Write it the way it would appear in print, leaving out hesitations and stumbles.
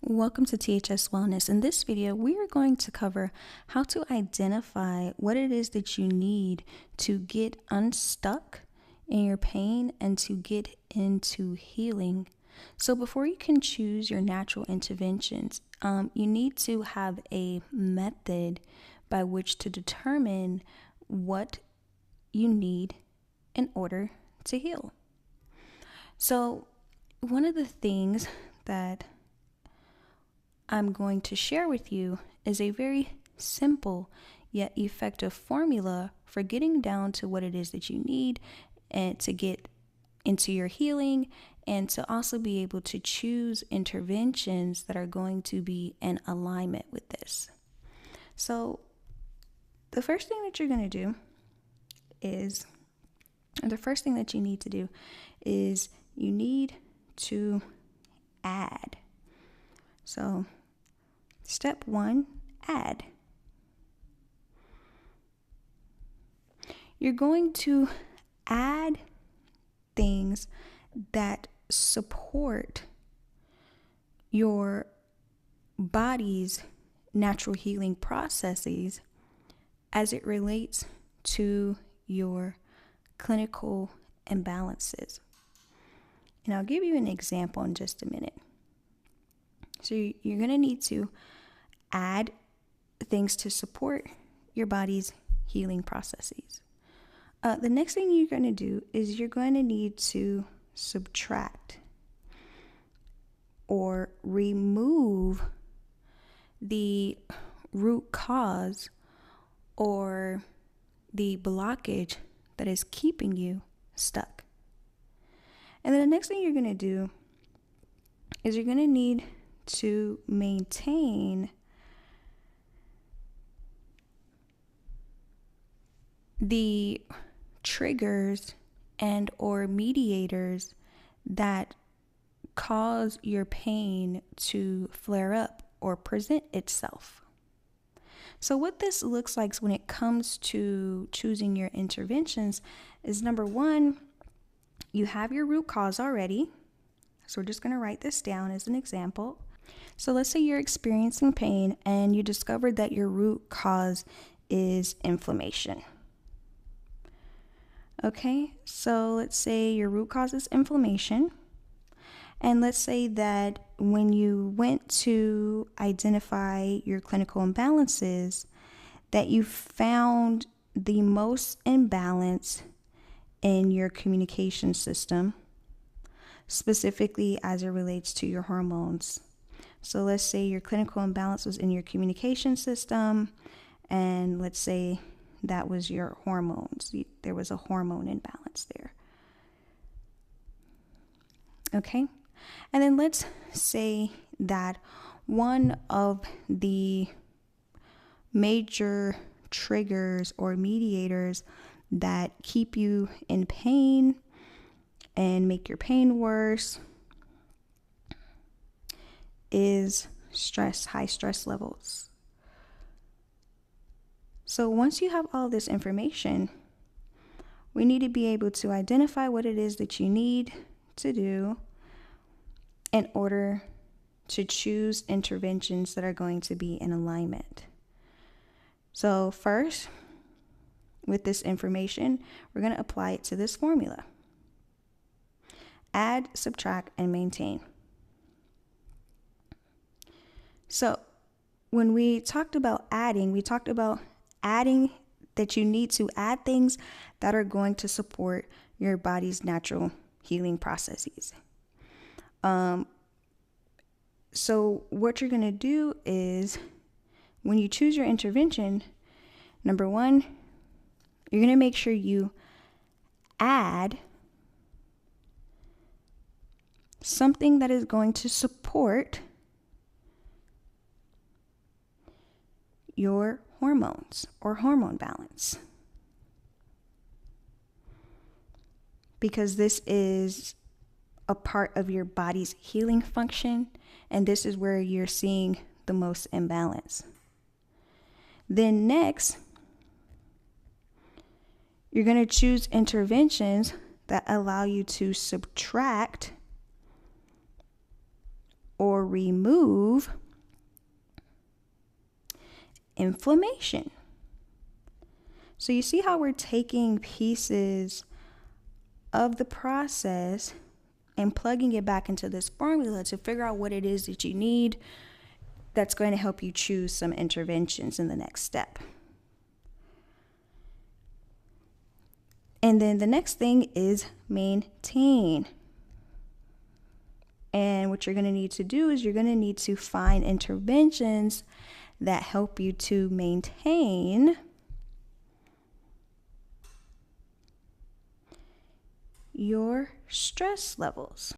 Welcome to THS Wellness. In this video, we are going to cover how to identify what it is that you need to get unstuck in your pain and to get into healing. So before you can choose your natural interventions, you need to have a method by which to determine what you need in order to heal. So one of the things that I'm going to share with you is a very simple yet effective formula for getting down to what it is that you need and to get into your healing, and to also be able to choose interventions that are going to be in alignment with this. So the first thing that you need to do is you need to add. So step 1, add. You're going to add things that support your body's natural healing processes as it relates to your clinical imbalances. And I'll give you an example in just a minute. So you're going to need to add things to support your body's healing processes. The next thing you're going to do is you're going to need to subtract or remove the root cause or the blockage that is keeping you stuck. And then the next thing you're going to do is you're going to need to maintain the triggers and or mediators that cause your pain to flare up or present itself. So what this looks like when it comes to choosing your interventions is, number 1, you have your root cause already. So we're just going to write this down as an example. So let's say you're experiencing pain and you discovered that your root cause is inflammation. Okay, so let's say your root cause is inflammation. And let's say that when you went to identify your clinical imbalances, that you found the most imbalance in your communication system, specifically as it relates to your hormones. So let's say your clinical imbalance was in your communication system, and let's say that was your hormones. There was a hormone imbalance there. Okay? And then let's say that one of the major triggers or mediators that keep you in pain and make your pain worse is stress, high stress levels. So once you have all this information, we need to be able to identify what it is that you need to do in order to choose interventions that are going to be in alignment. So first, with this information, we're going to apply it to this formula. Add, subtract, and maintain. So when we talked about adding, we talked about adding that you need to add things that are going to support your body's natural healing processes. So what you're going to do is, when you choose your intervention, number 1, you're going to make sure you add something that is going to support your hormones or hormone balance. Because this is a part of your body's healing function, and this is where you're seeing the most imbalance. Then next, you're going to choose interventions that allow you to subtract or remove inflammation. So you see how we're taking pieces of the process and plugging it back into this formula to figure out what it is that you need that's going to help you choose some interventions in the next step. And then the next thing is maintain. And what you're going to need to do is you're going to need to find interventions that help you to maintain your stress levels.